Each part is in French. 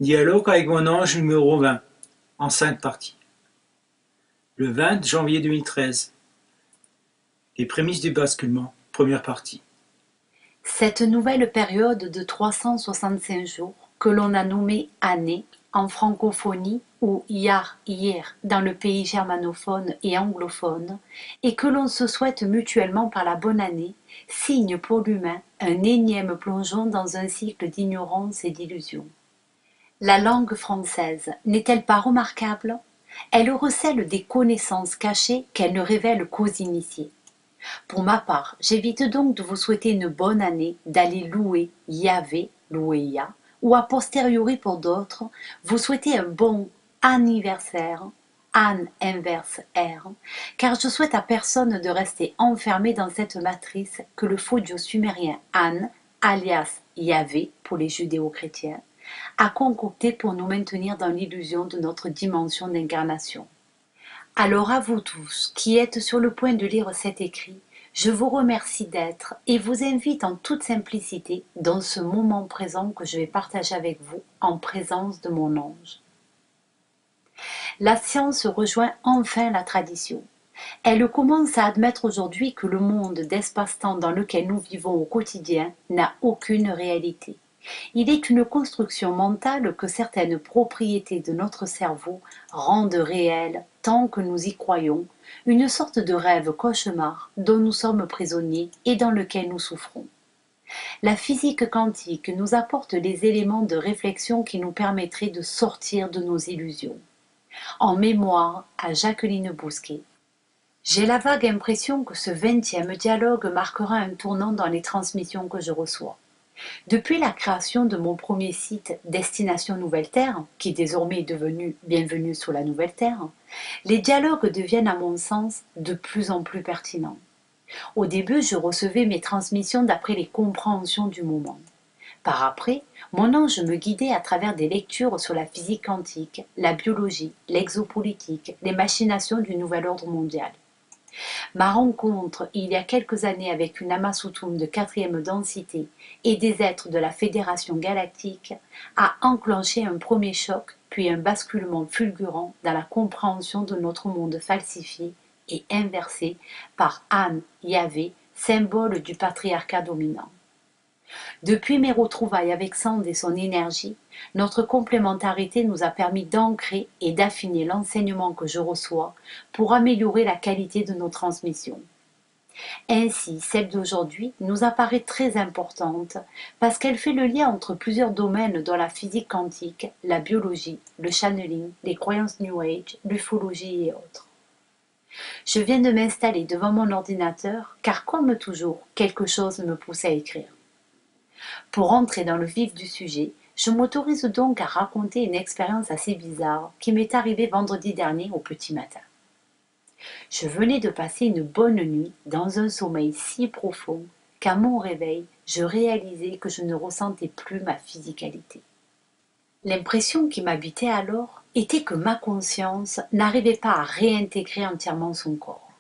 Dialogue avec mon ange numéro 20, en 5 parties. Le 20 janvier 2013. Les prémices du basculement, première partie. Cette nouvelle période de 365 jours, que l'on a nommée année en francophonie ou Yar-Yir dans le pays germanophone et anglophone, et que l'on se souhaite mutuellement par la bonne année, signe pour l'humain un énième plongeon dans un cycle d'ignorance et d'illusion. La langue française n'est-elle pas remarquable? Elle recèle des connaissances cachées qu'elle ne révèle qu'aux initiés. Pour ma part, j'évite donc de vous souhaiter une bonne année, d'aller louer Yahvé, louer Yah, ou a posteriori pour d'autres, vous souhaiter un bon anniversaire, An inverse R, car je souhaite à personne de rester enfermé dans cette matrice que le faux dieu sumérien An, alias Yahvé pour les judéo-chrétiens, a concocté pour nous maintenir dans l'illusion de notre dimension d'incarnation. Alors à vous tous qui êtes sur le point de lire cet écrit, je vous remercie d'être et vous invite en toute simplicité dans ce moment présent que je vais partager avec vous en présence de mon ange. La science rejoint enfin la tradition. Elle commence à admettre aujourd'hui que le monde d'espace-temps dans lequel nous vivons au quotidien n'a aucune réalité. Il est une construction mentale que certaines propriétés de notre cerveau rendent réelles tant que nous y croyons, une sorte de rêve cauchemar dont nous sommes prisonniers et dans lequel nous souffrons. La physique quantique nous apporte les éléments de réflexion qui nous permettraient de sortir de nos illusions. En mémoire à Jacqueline Bousquet. J'ai la vague impression que ce 20e dialogue marquera un tournant dans les transmissions que je reçois. Depuis la création de mon premier site Destination Nouvelle Terre, qui désormais est devenu Bienvenue sur la Nouvelle Terre, les dialogues deviennent à mon sens de plus en plus pertinents. Au début, je recevais mes transmissions d'après les compréhensions du moment. Par après, mon ange me guidait à travers des lectures sur la physique quantique, la biologie, l'exopolitique, les machinations du nouvel ordre mondial. Ma rencontre il y a quelques années avec une Amasoutoum de quatrième densité et des êtres de la Fédération galactique a enclenché un premier choc puis un basculement fulgurant dans la compréhension de notre monde falsifié et inversé par An Yahvé, symbole du patriarcat dominant. Depuis mes retrouvailles avec Sand et son énergie, notre complémentarité nous a permis d'ancrer et d'affiner l'enseignement que je reçois pour améliorer la qualité de nos transmissions. Ainsi, celle d'aujourd'hui nous apparaît très importante parce qu'elle fait le lien entre plusieurs domaines dont la physique quantique, la biologie, le channeling, les croyances New Age, l'ufologie et autres. Je viens de m'installer devant mon ordinateur car comme toujours, quelque chose me pousse à écrire. Pour entrer dans le vif du sujet, je m'autorise donc à raconter une expérience assez bizarre qui m'est arrivée vendredi dernier au petit matin. Je venais de passer une bonne nuit dans un sommeil si profond qu'à mon réveil, je réalisais que je ne ressentais plus ma physicalité. L'impression qui m'habitait alors était que ma conscience n'arrivait pas à réintégrer entièrement son corps.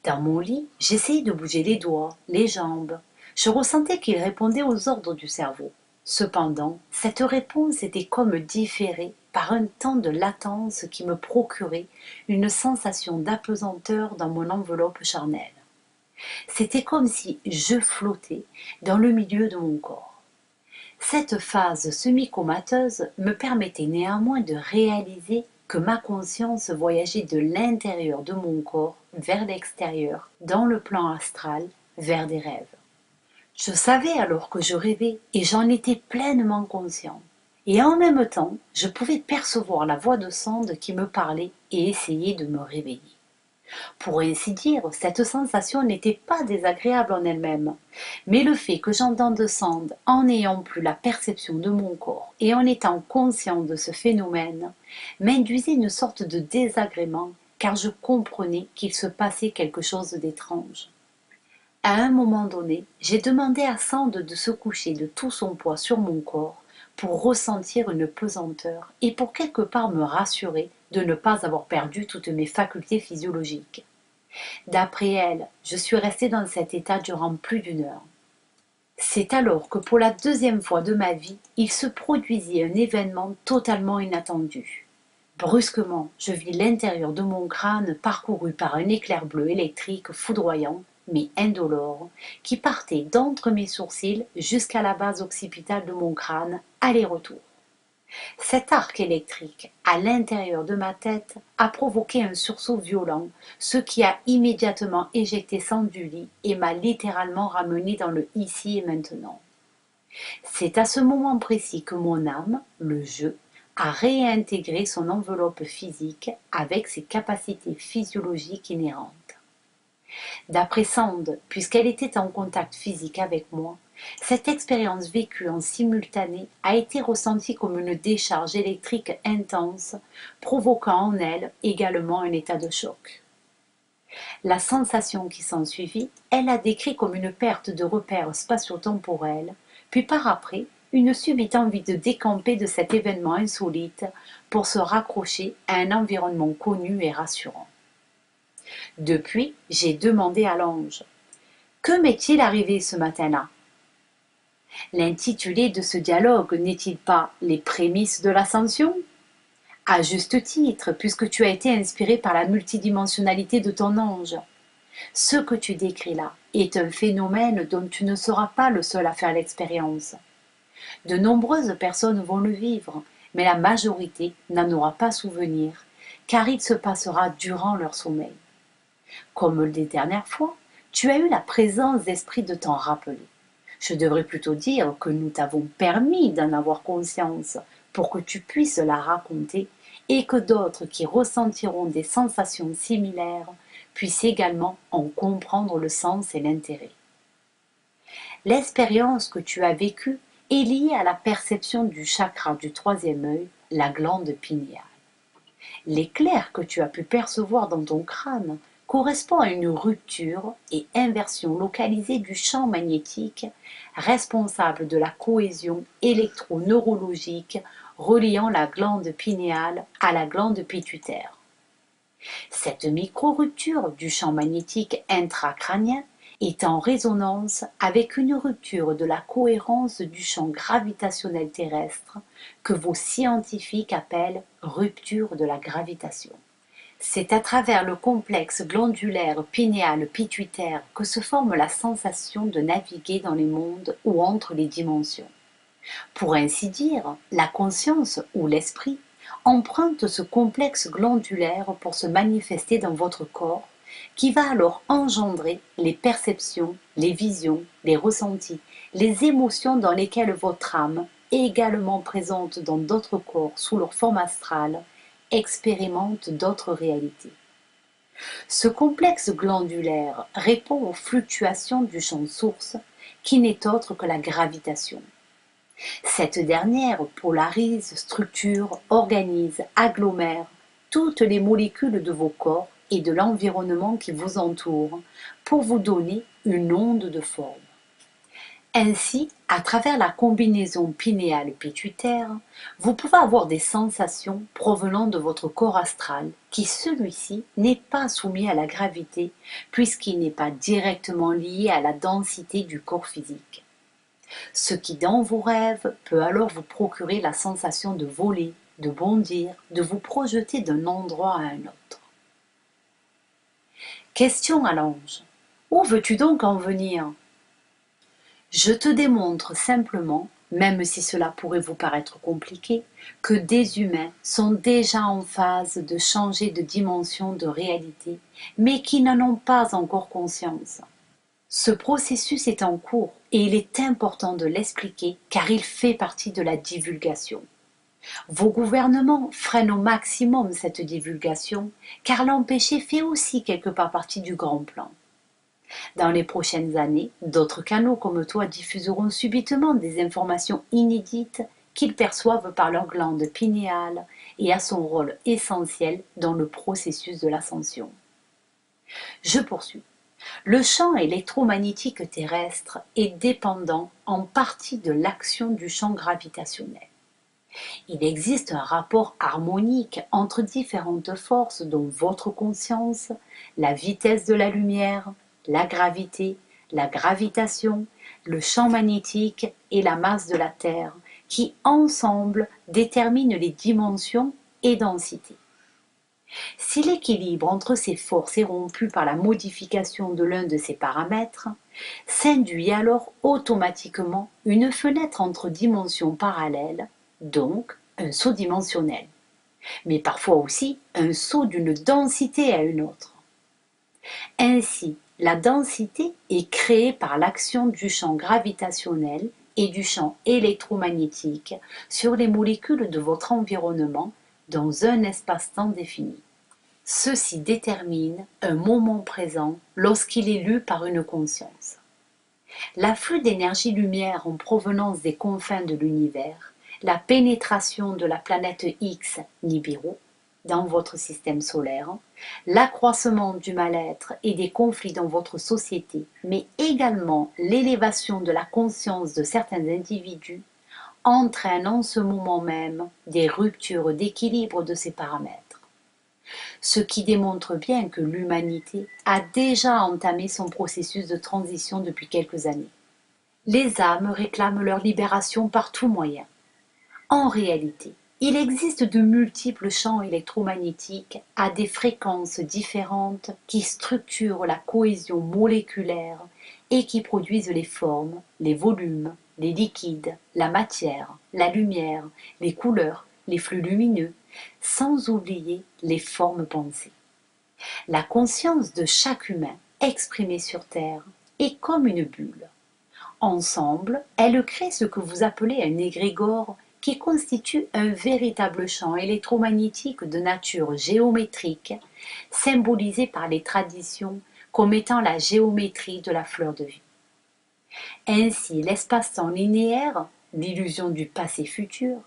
Dans mon lit, j'essayais de bouger les doigts, les jambes. Je ressentais qu'ils répondaient aux ordres du cerveau. Cependant, cette réponse était comme différée par un temps de latence qui me procurait une sensation d'apesanteur dans mon enveloppe charnelle. C'était comme si je flottais dans le milieu de mon corps. Cette phase semi-comateuse me permettait néanmoins de réaliser que ma conscience voyageait de l'intérieur de mon corps vers l'extérieur, dans le plan astral, vers des rêves. Je savais alors que je rêvais et j'en étais pleinement conscient. Et en même temps, je pouvais percevoir la voix de Sand qui me parlait et essayer de me réveiller. Pour ainsi dire, cette sensation n'était pas désagréable en elle-même, mais le fait que j'entende Sand en n'ayant plus la perception de mon corps et en étant conscient de ce phénomène m'induisait une sorte de désagrément car je comprenais qu'il se passait quelque chose d'étrange. À un moment donné, j'ai demandé à Sand de se coucher de tout son poids sur mon corps pour ressentir une pesanteur et pour quelque part me rassurer de ne pas avoir perdu toutes mes facultés physiologiques. D'après elle, je suis restée dans cet état durant plus d'une heure. C'est alors que pour la deuxième fois de ma vie, il se produisit un événement totalement inattendu. Brusquement, je vis l'intérieur de mon crâne parcouru par un éclair bleu électrique foudroyant, mais indolore, qui partait d'entre mes sourcils jusqu'à la base occipitale de mon crâne, aller-retour. Cet arc électrique, à l'intérieur de ma tête, a provoqué un sursaut violent, ce qui a immédiatement éjecté sang du lit et m'a littéralement ramené dans le ici et maintenant. C'est à ce moment précis que mon âme, le je, a réintégré son enveloppe physique avec ses capacités physiologiques inhérentes. D'après Sand, puisqu'elle était en contact physique avec moi, cette expérience vécue en simultané a été ressentie comme une décharge électrique intense, provoquant en elle également un état de choc. La sensation qui s'ensuivit, elle a décrit comme une perte de repères spatio-temporels, puis par après, une subite envie de décamper de cet événement insolite pour se raccrocher à un environnement connu et rassurant. Depuis, j'ai demandé à l'ange: que m'est-il arrivé ce matin-là? L'intitulé de ce dialogue n'est-il pas les prémices de l'ascension? À juste titre, puisque tu as été inspiré par la multidimensionnalité de ton ange. Ce que tu décris là est un phénomène dont tu ne seras pas le seul à faire l'expérience. De nombreuses personnes vont le vivre, mais la majorité n'en aura pas souvenir, car il se passera durant leur sommeil. Comme les dernières fois, tu as eu la présence d'esprit de t'en rappeler. Je devrais plutôt dire que nous t'avons permis d'en avoir conscience pour que tu puisses la raconter et que d'autres qui ressentiront des sensations similaires puissent également en comprendre le sens et l'intérêt. L'expérience que tu as vécue est liée à la perception du chakra du troisième œil, la glande pinéale. L'éclair que tu as pu percevoir dans ton crâne correspond à une rupture et inversion localisée du champ magnétique responsable de la cohésion électroneurologique reliant la glande pinéale à la glande pituitaire. Cette micro-rupture du champ magnétique intracrânien est en résonance avec une rupture de la cohérence du champ gravitationnel terrestre que vos scientifiques appellent rupture de la gravitation. C'est à travers le complexe glandulaire pinéal-pituitaire que se forme la sensation de naviguer dans les mondes ou entre les dimensions. Pour ainsi dire, la conscience ou l'esprit emprunte ce complexe glandulaire pour se manifester dans votre corps, qui va alors engendrer les perceptions, les visions, les ressentis, les émotions dans lesquelles votre âme, également présente dans d'autres corps sous leur forme astrale, expérimente d'autres réalités. Ce complexe glandulaire répond aux fluctuations du champ source, qui n'est autre que la gravitation. Cette dernière polarise, structure, organise, agglomère toutes les molécules de vos corps et de l'environnement qui vous entoure pour vous donner une onde de forme. Ainsi, à travers la combinaison pinéale-pituitaire, vous pouvez avoir des sensations provenant de votre corps astral qui, celui-ci, n'est pas soumis à la gravité puisqu'il n'est pas directement lié à la densité du corps physique. Ce qui, dans vos rêves, peut alors vous procurer la sensation de voler, de bondir, de vous projeter d'un endroit à un autre. Question à l'ange: où veux-tu donc en venir? Je te démontre simplement, même si cela pourrait vous paraître compliqué, que des humains sont déjà en phase de changer de dimension de réalité, mais qui n'en ont pas encore conscience. Ce processus est en cours et il est important de l'expliquer car il fait partie de la divulgation. Vos gouvernements freinent au maximum cette divulgation car l'empêcher fait aussi quelque part partie du grand plan. Dans les prochaines années, d'autres canaux comme toi diffuseront subitement des informations inédites qu'ils perçoivent par leur glande pinéale et à son rôle essentiel dans le processus de l'ascension. Je poursuis. Le champ électromagnétique terrestre est dépendant en partie de l'action du champ gravitationnel. Il existe un rapport harmonique entre différentes forces dont votre conscience, la vitesse de la lumière, la gravité, la gravitation, le champ magnétique et la masse de la Terre, qui ensemble déterminent les dimensions et densités. Si l'équilibre entre ces forces est rompu par la modification de l'un de ces paramètres, s'induit alors automatiquement une fenêtre entre dimensions parallèles, donc un saut dimensionnel, mais parfois aussi un saut d'une densité à une autre. Ainsi, la densité est créée par l'action du champ gravitationnel et du champ électromagnétique sur les molécules de votre environnement dans un espace-temps défini. Ceci détermine un moment présent lorsqu'il est lu par une conscience. L'afflux d'énergie-lumière en provenance des confins de l'univers, la pénétration de la planète X Nibiru dans votre système solaire, l'accroissement du mal-être et des conflits dans votre société, mais également l'élévation de la conscience de certains individus, entraînent en ce moment même des ruptures d'équilibre de ces paramètres. Ce qui démontre bien que l'humanité a déjà entamé son processus de transition depuis quelques années. Les âmes réclament leur libération par tout moyen. En réalité, il existe de multiples champs électromagnétiques à des fréquences différentes qui structurent la cohésion moléculaire et qui produisent les formes, les volumes, les liquides, la matière, la lumière, les couleurs, les flux lumineux, sans oublier les formes pensées. La conscience de chaque humain exprimée sur Terre est comme une bulle. Ensemble, elles créent ce que vous appelez un égrégore qui constitue un véritable champ électromagnétique de nature géométrique, symbolisé par les traditions comme étant la géométrie de la fleur de vie. Ainsi, l'espace-temps linéaire, l'illusion du passé-futur,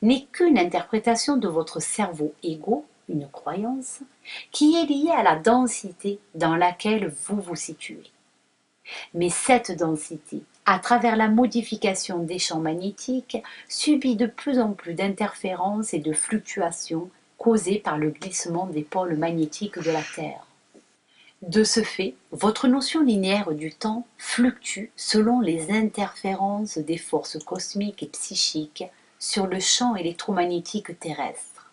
n'est qu'une interprétation de votre cerveau égo, une croyance, qui est liée à la densité dans laquelle vous vous situez. Mais cette densité, à travers la modification des champs magnétiques, subit de plus en plus d'interférences et de fluctuations causées par le glissement des pôles magnétiques de la Terre. De ce fait, votre notion linéaire du temps fluctue selon les interférences des forces cosmiques et psychiques sur le champ électromagnétique terrestre.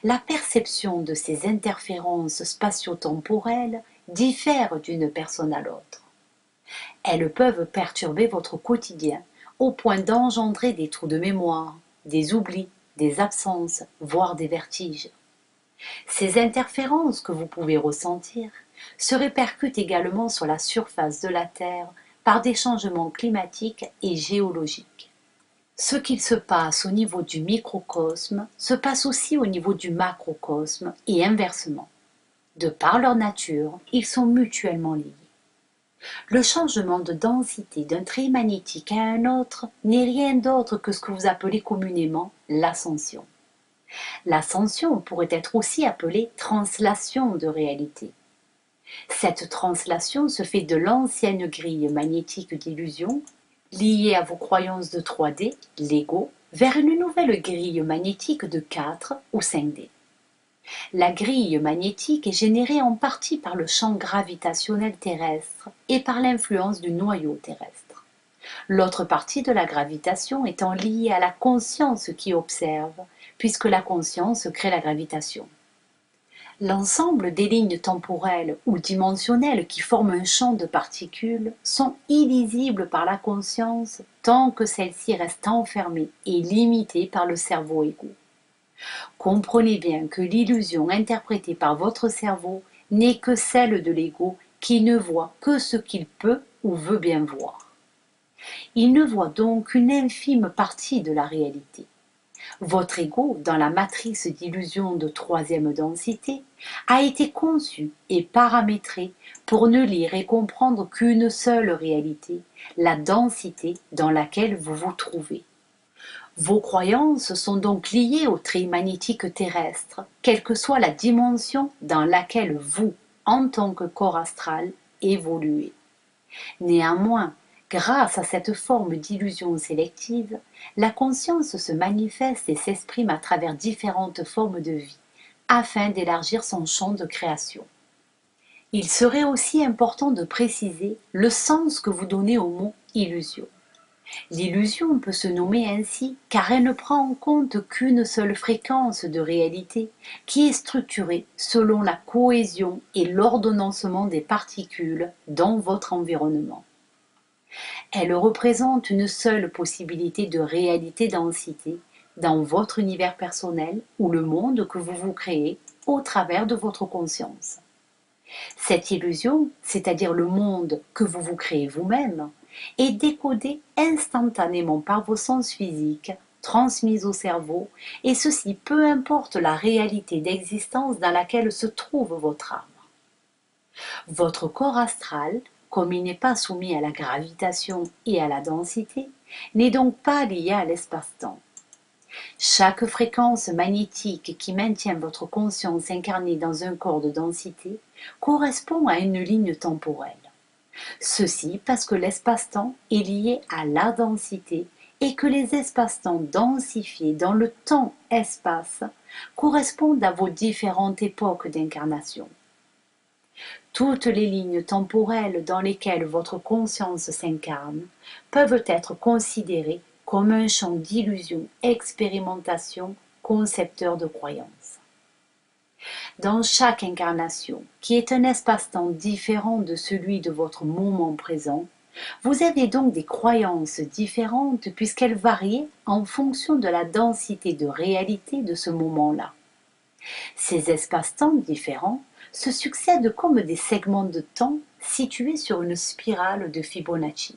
La perception de ces interférences spatio-temporelles diffère d'une personne à l'autre. Elles peuvent perturber votre quotidien au point d'engendrer des trous de mémoire, des oublis, des absences, voire des vertiges. Ces interférences que vous pouvez ressentir se répercutent également sur la surface de la Terre par des changements climatiques et géologiques. Ce qu'il se passe au niveau du microcosme se passe aussi au niveau du macrocosme et inversement. De par leur nature, ils sont mutuellement liés. Le changement de densité d'un trait magnétique à un autre n'est rien d'autre que ce que vous appelez communément l'ascension. L'ascension pourrait être aussi appelée translation de réalité. Cette translation se fait de l'ancienne grille magnétique d'illusion, liée à vos croyances de 3D, l'ego, vers une nouvelle grille magnétique de 4 ou 5D. La grille magnétique est générée en partie par le champ gravitationnel terrestre et par l'influence du noyau terrestre. L'autre partie de la gravitation étant liée à la conscience qui observe, puisque la conscience crée la gravitation. L'ensemble des lignes temporelles ou dimensionnelles qui forment un champ de particules sont illisibles par la conscience tant que celle-ci reste enfermée et limitée par le cerveau égo. Comprenez bien que l'illusion interprétée par votre cerveau n'est que celle de l'ego qui ne voit que ce qu'il peut ou veut bien voir. Il ne voit donc qu'une infime partie de la réalité. Votre ego, dans la matrice d'illusion de troisième densité, a été conçu et paramétré pour ne lire et comprendre qu'une seule réalité, la densité dans laquelle vous vous trouvez. Vos croyances sont donc liées au trait magnétique terrestre, quelle que soit la dimension dans laquelle vous, en tant que corps astral, évoluez. Néanmoins, grâce à cette forme d'illusion sélective, la conscience se manifeste et s'exprime à travers différentes formes de vie, afin d'élargir son champ de création. Il serait aussi important de préciser le sens que vous donnez au mot illusion. L'illusion peut se nommer ainsi car elle ne prend en compte qu'une seule fréquence de réalité qui est structurée selon la cohésion et l'ordonnancement des particules dans votre environnement. Elle représente une seule possibilité de réalité-densité dans votre univers personnel ou le monde que vous vous créez au travers de votre conscience. Cette illusion, c'est-à-dire le monde que vous vous créez vous-même, est décodée instantanément par vos sens physiques, transmise au cerveau, et ceci peu importe la réalité d'existence dans laquelle se trouve votre âme. Votre corps astral, comme il n'est pas soumis à la gravitation et à la densité, n'est donc pas lié à l'espace-temps. Chaque fréquence magnétique qui maintient votre conscience incarnée dans un corps de densité correspond à une ligne temporelle. Ceci parce que l'espace-temps est lié à la densité et que les espaces-temps densifiés dans le temps-espace correspondent à vos différentes époques d'incarnation. Toutes les lignes temporelles dans lesquelles votre conscience s'incarne peuvent être considérées comme un champ d'illusion, expérimentation, concepteur de croyances. Dans chaque incarnation, qui est un espace-temps différent de celui de votre moment présent, vous avez donc des croyances différentes puisqu'elles varient en fonction de la densité de réalité de ce moment-là. Ces espaces-temps différents se succèdent comme des segments de temps situés sur une spirale de Fibonacci.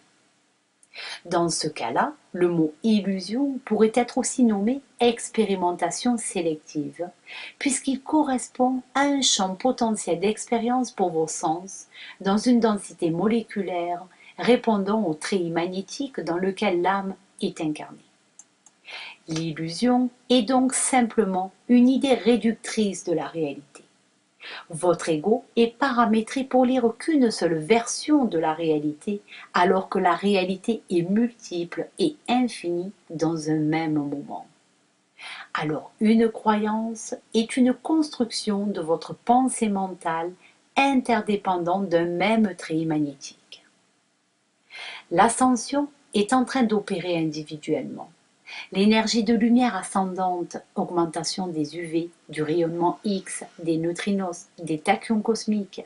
Dans ce cas-là, le mot illusion pourrait être aussi nommé expérimentation sélective, puisqu'il correspond à un champ potentiel d'expérience pour vos sens dans une densité moléculaire répondant au treillis magnétique dans lequel l'âme est incarnée. L'illusion est donc simplement une idée réductrice de la réalité. Votre ego est paramétré pour lire qu'une seule version de la réalité, alors que la réalité est multiple et infinie dans un même moment. Alors une croyance est une construction de votre pensée mentale interdépendante d'un même treillis magnétique. L'ascension est en train d'opérer individuellement. L'énergie de lumière ascendante, augmentation des UV, du rayonnement X, des neutrinos, des tachyons cosmiques,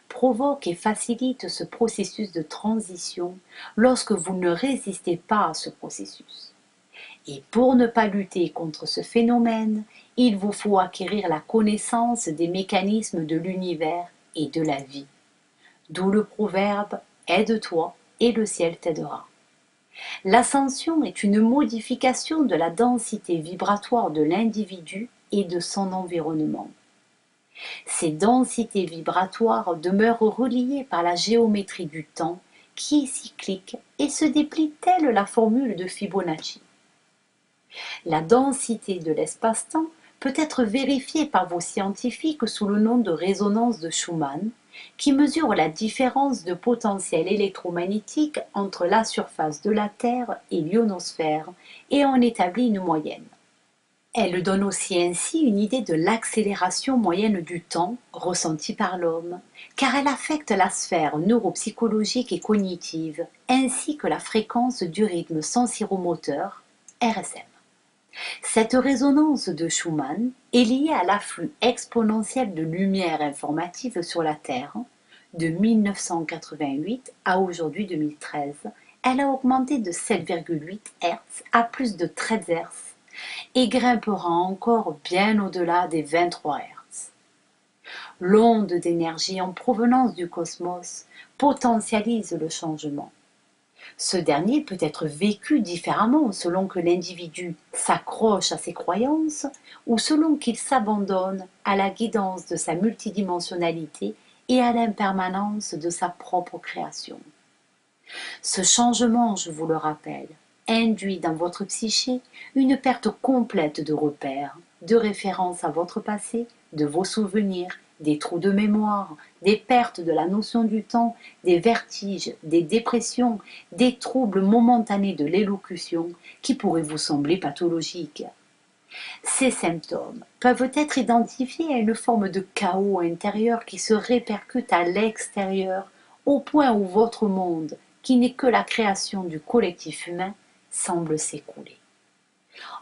provoque et facilite ce processus de transition lorsque vous ne résistez pas à ce processus. Et pour ne pas lutter contre ce phénomène, il vous faut acquérir la connaissance des mécanismes de l'univers et de la vie. D'où le proverbe « Aide-toi et le ciel t'aidera ». L'ascension est une modification de la densité vibratoire de l'individu et de son environnement. Ces densités vibratoires demeurent reliées par la géométrie du temps qui est cyclique et se déplie telle la formule de Fibonacci. La densité de l'espace-temps peut être vérifiée par vos scientifiques sous le nom de résonance de Schumann, qui mesure la différence de potentiel électromagnétique entre la surface de la Terre et l'ionosphère et en établit une moyenne. Elle donne aussi ainsi une idée de l'accélération moyenne du temps ressentie par l'homme, car elle affecte la sphère neuropsychologique et cognitive, ainsi que la fréquence du rythme sensiromoteur, RSM. Cette résonance de Schumann est liée à l'afflux exponentiel de lumière informative sur la Terre. De 1988 à aujourd'hui 2013, elle a augmenté de 7,8 Hz à plus de 13 Hz et grimpera encore bien au-delà des 23 Hz. L'onde d'énergie en provenance du cosmos potentialise le changement. Ce dernier peut être vécu différemment selon que l'individu s'accroche à ses croyances ou selon qu'il s'abandonne à la guidance de sa multidimensionnalité et à l'impermanence de sa propre création. Ce changement, je vous le rappelle, induit dans votre psyché une perte complète de repères, de référence à votre passé, de vos souvenirs, des trous de mémoire, des pertes de la notion du temps, des vertiges, des dépressions, des troubles momentanés de l'élocution qui pourraient vous sembler pathologiques. Ces symptômes peuvent être identifiés à une forme de chaos intérieur qui se répercute à l'extérieur au point où votre monde, qui n'est que la création du collectif humain, semble s'écouler.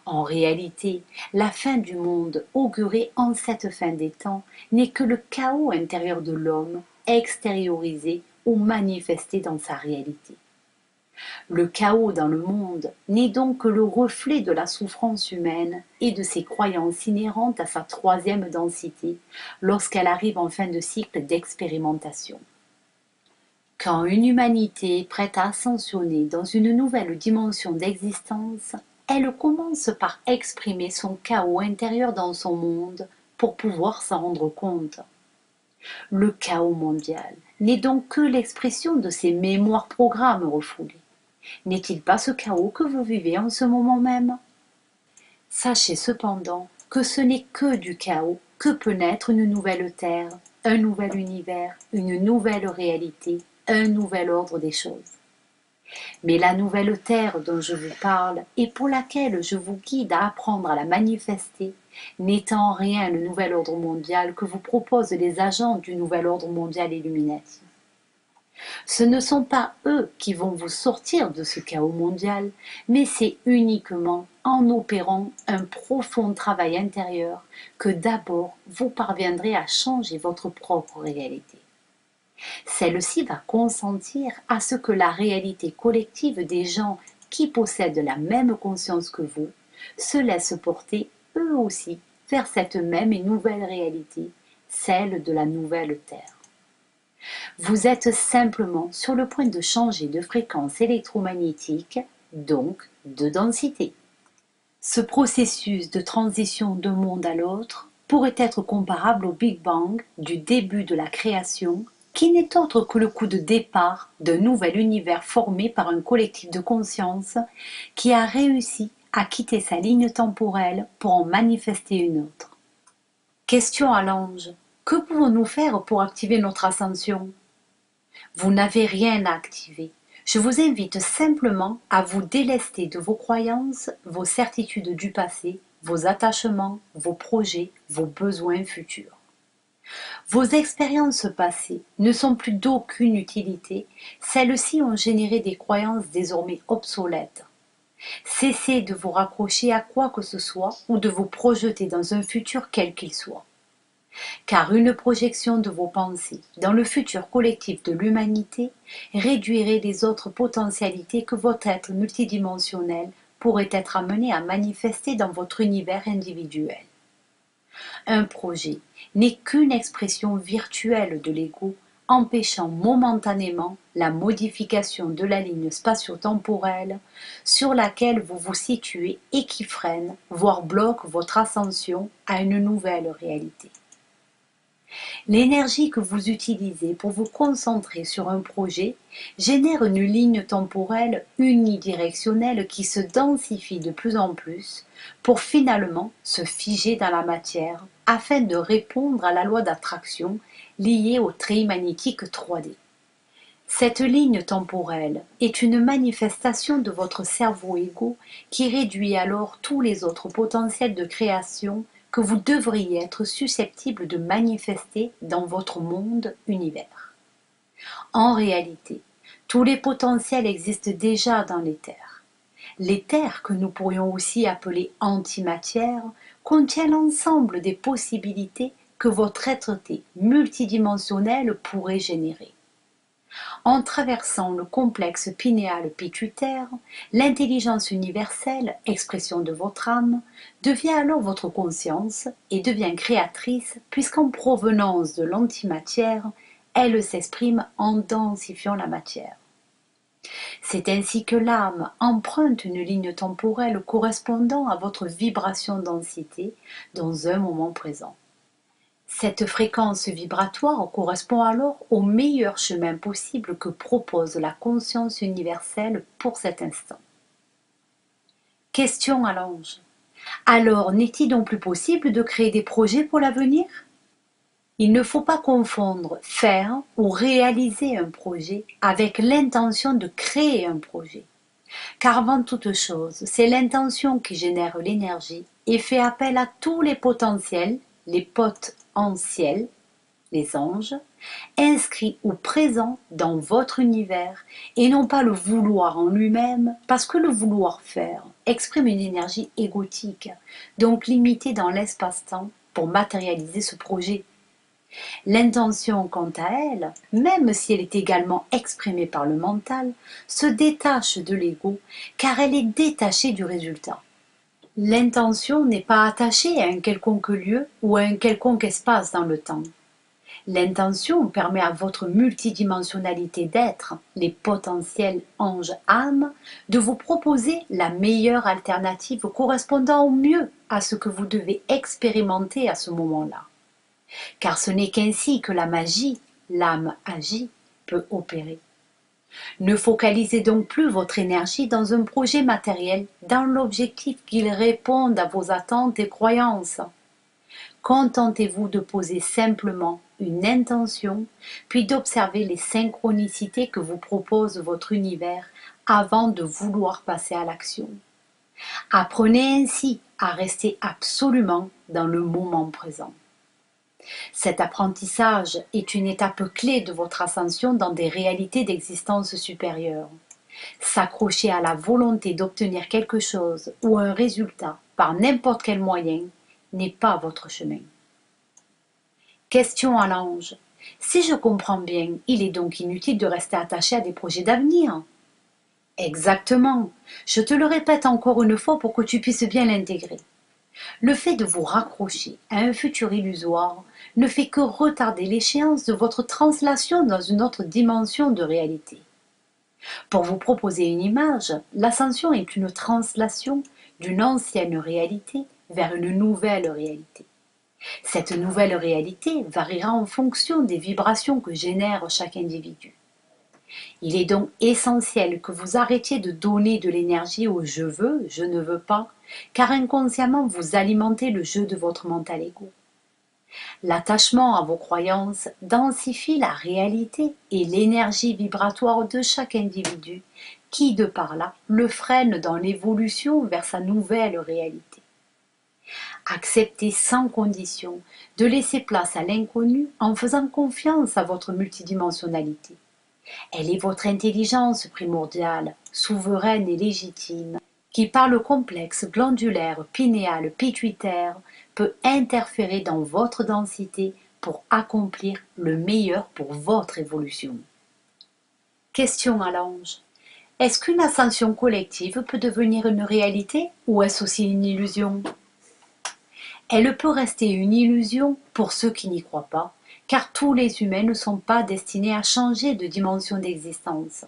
En réalité, la fin du monde augurée en cette fin des temps n'est que le chaos intérieur de l'homme, extériorisé ou manifesté dans sa réalité. Le chaos dans le monde n'est donc que le reflet de la souffrance humaine et de ses croyances inhérentes à sa troisième densité lorsqu'elle arrive en fin de cycle d'expérimentation. Quand une humanité est prête à ascensionner dans une nouvelle dimension d'existence, elle commence par exprimer son chaos intérieur dans son monde pour pouvoir s'en rendre compte. Le chaos mondial n'est donc que l'expression de ces mémoires-programmes refoulés. N'est-il pas ce chaos que vous vivez en ce moment même? Sachez cependant que ce n'est que du chaos que peut naître une nouvelle terre, un nouvel univers, une nouvelle réalité, un nouvel ordre des choses. Mais la nouvelle terre dont je vous parle et pour laquelle je vous guide à apprendre à la manifester n'est en rien le nouvel ordre mondial que vous proposent les agents du nouvel ordre mondial Illuminati. Ce ne sont pas eux qui vont vous sortir de ce chaos mondial, mais c'est uniquement en opérant un profond travail intérieur que d'abord vous parviendrez à changer votre propre réalité. Celle-ci va consentir à ce que la réalité collective des gens qui possèdent la même conscience que vous se laisse porter eux aussi vers cette même et nouvelle réalité, celle de la nouvelle Terre. Vous êtes simplement sur le point de changer de fréquence électromagnétique, donc de densité. Ce processus de transition d'un monde à l'autre pourrait être comparable au Big Bang du début de la création, qui n'est autre que le coup de départ d'un nouvel univers formé par un collectif de conscience qui a réussi à quitter sa ligne temporelle pour en manifester une autre. Question à l'ange. Que pouvons-nous faire pour activer notre ascension? Vous n'avez rien à activer. Je vous invite simplement à vous délester de vos croyances, vos certitudes du passé, vos attachements, vos projets, vos besoins futurs. Vos expériences passées ne sont plus d'aucune utilité, celles-ci ont généré des croyances désormais obsolètes. Cessez de vous raccrocher à quoi que ce soit ou de vous projeter dans un futur quel qu'il soit. Car une projection de vos pensées dans le futur collectif de l'humanité réduirait les autres potentialités que votre être multidimensionnel pourrait être amené à manifester dans votre univers individuel. Un projet n'est qu'une expression virtuelle de l'ego, empêchant momentanément la modification de la ligne spatio-temporelle sur laquelle vous vous situez et qui freine, voire bloque votre ascension à une nouvelle réalité. L'énergie que vous utilisez pour vous concentrer sur un projet génère une ligne temporelle unidirectionnelle qui se densifie de plus en plus pour finalement se figer dans la matière afin de répondre à la loi d'attraction liée au treillis magnétique 3D. Cette ligne temporelle est une manifestation de votre cerveau égo qui réduit alors tous les autres potentiels de création que vous devriez être susceptible de manifester dans votre monde univers. En réalité, tous les potentiels existent déjà dans l'éther. L'éther, que nous pourrions aussi appeler antimatière, contient l'ensemble des possibilités que votre être-té multidimensionnel pourrait générer. En traversant le complexe pinéal-pituitaire, l'intelligence universelle, expression de votre âme, devient alors votre conscience et devient créatrice puisqu'en provenance de l'antimatière, elle s'exprime en densifiant la matière. C'est ainsi que l'âme emprunte une ligne temporelle correspondant à votre vibration densité dans un moment présent. Cette fréquence vibratoire correspond alors au meilleur chemin possible que propose la conscience universelle pour cet instant. Question à l'ange. Alors, n'est-il donc plus possible de créer des projets pour l'avenir? Il ne faut pas confondre faire ou réaliser un projet avec l'intention de créer un projet. Car avant toute chose, c'est l'intention qui génère l'énergie et fait appel à tous les potentiels, les potentiels, les anges, inscrits ou présents dans votre univers et non pas le vouloir en lui-même, parce que le vouloir faire exprime une énergie égotique, donc limitée dans l'espace-temps pour matérialiser ce projet. L'intention, quant à elle, même si elle est également exprimée par le mental, se détache de l'ego car elle est détachée du résultat. L'intention n'est pas attachée à un quelconque lieu ou à un quelconque espace dans le temps. L'intention permet à votre multidimensionnalité d'être, les potentiels anges-âmes, de vous proposer la meilleure alternative correspondant au mieux à ce que vous devez expérimenter à ce moment-là. Car ce n'est qu'ainsi que la magie, l'âme agit, peut opérer. Ne focalisez donc plus votre énergie dans un projet matériel dans l'objectif qu'il réponde à vos attentes et croyances. Contentez-vous de poser simplement une intention, puis d'observer les synchronicités que vous propose votre univers avant de vouloir passer à l'action. Apprenez ainsi à rester absolument dans le moment présent. Cet apprentissage est une étape clé de votre ascension dans des réalités d'existence supérieure. S'accrocher à la volonté d'obtenir quelque chose ou un résultat par n'importe quel moyen n'est pas votre chemin. Question à l'ange. Si je comprends bien, il est donc inutile de rester attaché à des projets d'avenir. Exactement. Je te le répète encore une fois pour que tu puisses bien l'intégrer. Le fait de vous raccrocher à un futur illusoire ne fait que retarder l'échéance de votre translation dans une autre dimension de réalité. Pour vous proposer une image, l'ascension est une translation d'une ancienne réalité vers une nouvelle réalité. Cette nouvelle réalité variera en fonction des vibrations que génère chaque individu. Il est donc essentiel que vous arrêtiez de donner de l'énergie au je veux, je ne veux pas, car inconsciemment vous alimentez le jeu de votre mental ego. L'attachement à vos croyances densifie la réalité et l'énergie vibratoire de chaque individu qui, de par là, le freine dans l'évolution vers sa nouvelle réalité. Acceptez sans condition de laisser place à l'inconnu en faisant confiance à votre multidimensionnalité. Elle est votre intelligence primordiale, souveraine et légitime, qui par le complexe glandulaire pinéal pituitaire peut interférer dans votre densité pour accomplir le meilleur pour votre évolution. Question à l'ange. Est-ce qu'une ascension collective peut devenir une réalité ou est-ce aussi une illusion? Elle peut rester une illusion pour ceux qui n'y croient pas, car tous les humains ne sont pas destinés à changer de dimension d'existence.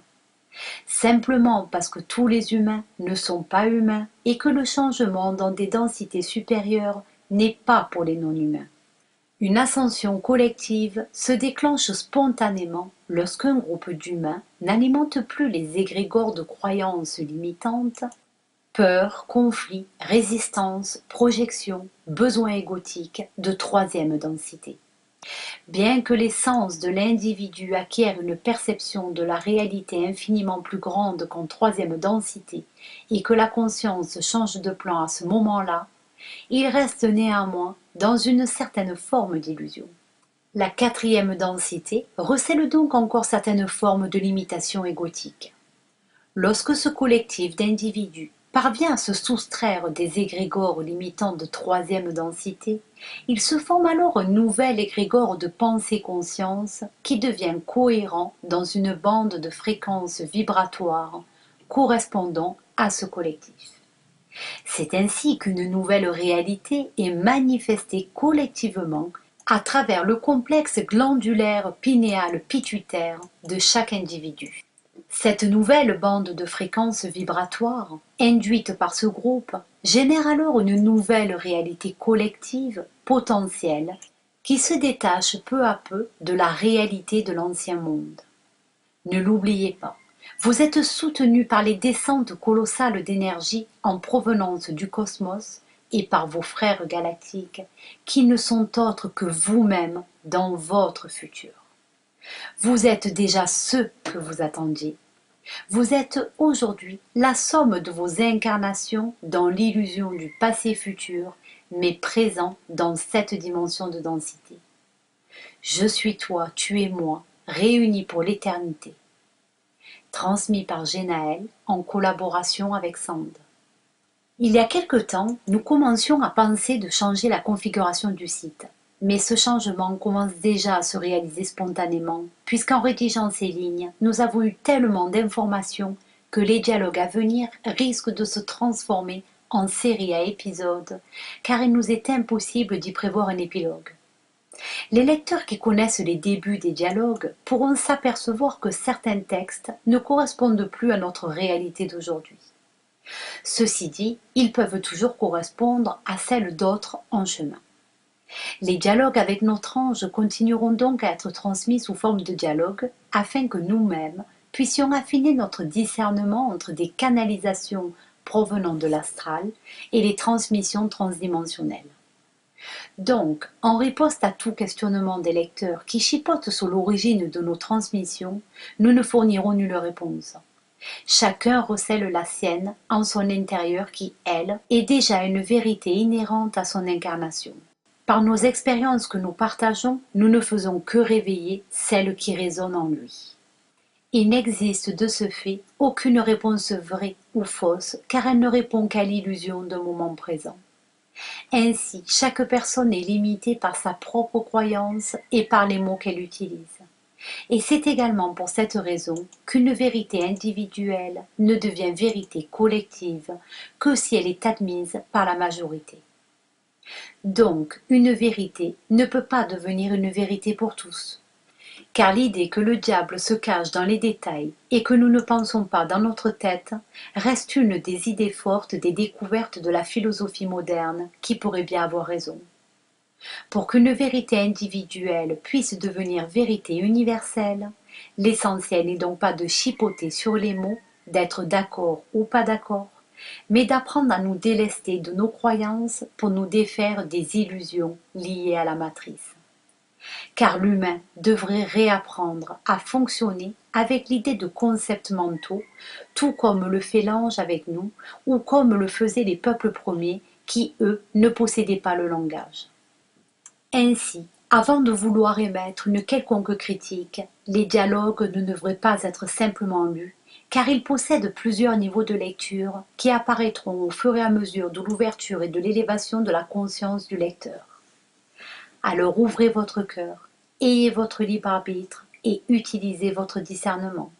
Simplement parce que tous les humains ne sont pas humains et que le changement dans des densités supérieures n'est pas pour les non-humains. Une ascension collective se déclenche spontanément lorsqu'un groupe d'humains n'alimente plus les égrégores de croyances limitantes, peur, conflit, résistance, projection, besoin égotique de troisième densité. Bien que les sens de l'individu acquièrent une perception de la réalité infiniment plus grande qu'en troisième densité et que la conscience change de plan à ce moment-là, il reste néanmoins dans une certaine forme d'illusion. La quatrième densité recèle donc encore certaines formes de limitation égotique. Lorsque ce collectif d'individus parvient à se soustraire des égrégores limitants de troisième densité, il se forme alors un nouvel égrégore de pensée-conscience qui devient cohérent dans une bande de fréquences vibratoires correspondant à ce collectif. C'est ainsi qu'une nouvelle réalité est manifestée collectivement à travers le complexe glandulaire pinéal pituitaire de chaque individu. Cette nouvelle bande de fréquences vibratoires, induite par ce groupe, génère alors une nouvelle réalité collective, potentielle, qui se détache peu à peu de la réalité de l'ancien monde. Ne l'oubliez pas, vous êtes soutenu par les descentes colossales d'énergie en provenance du cosmos et par vos frères galactiques, qui ne sont autres que vous-même dans votre futur. Vous êtes déjà ceux que vous attendiez. Vous êtes aujourd'hui la somme de vos incarnations dans l'illusion du passé futur, mais présent dans cette dimension de densité. Je suis toi, tu es moi, réunis pour l'éternité. Transmis par Genaël en collaboration avec Sand. Il y a quelque temps, nous commencions à penser de changer la configuration du site. Mais ce changement commence déjà à se réaliser spontanément, puisqu'en rédigeant ces lignes, nous avons eu tellement d'informations que les dialogues à venir risquent de se transformer en série à épisodes, car il nous est impossible d'y prévoir un épilogue. Les lecteurs qui connaissent les débuts des dialogues pourront s'apercevoir que certains textes ne correspondent plus à notre réalité d'aujourd'hui. Ceci dit, ils peuvent toujours correspondre à celle d'autres en chemin. Les dialogues avec notre ange continueront donc à être transmis sous forme de dialogue afin que nous-mêmes puissions affiner notre discernement entre des canalisations provenant de l'astral et les transmissions transdimensionnelles. Donc, en riposte à tout questionnement des lecteurs qui chipotent sur l'origine de nos transmissions, nous ne fournirons nulle réponse. Chacun recèle la sienne en son intérieur qui, elle, est déjà une vérité inhérente à son incarnation. Par nos expériences que nous partageons, nous ne faisons que réveiller celle qui résonne en lui. Il n'existe de ce fait aucune réponse vraie ou fausse, car elle ne répond qu'à l'illusion d'un moment présent. Ainsi, chaque personne est limitée par sa propre croyance et par les mots qu'elle utilise. Et c'est également pour cette raison qu'une vérité individuelle ne devient vérité collective que si elle est admise par la majorité. Donc, une vérité ne peut pas devenir une vérité pour tous. Car l'idée que le diable se cache dans les détails et que nous ne pensons pas dans notre tête reste une des idées fortes des découvertes de la philosophie moderne qui pourrait bien avoir raison. Pour qu'une vérité individuelle puisse devenir vérité universelle, l'essentiel n'est donc pas de chipoter sur les mots, d'être d'accord ou pas d'accord, mais d'apprendre à nous délester de nos croyances pour nous défaire des illusions liées à la matrice. Car l'humain devrait réapprendre à fonctionner avec l'idée de concepts mentaux, tout comme le fait l'ange avec nous, ou comme le faisaient les peuples premiers qui, eux, ne possédaient pas le langage. Ainsi, avant de vouloir émettre une quelconque critique, les dialogues ne devraient pas être simplement lus, car ils possèdent plusieurs niveaux de lecture qui apparaîtront au fur et à mesure de l'ouverture et de l'élévation de la conscience du lecteur. Alors ouvrez votre cœur, ayez votre libre arbitre et utilisez votre discernement.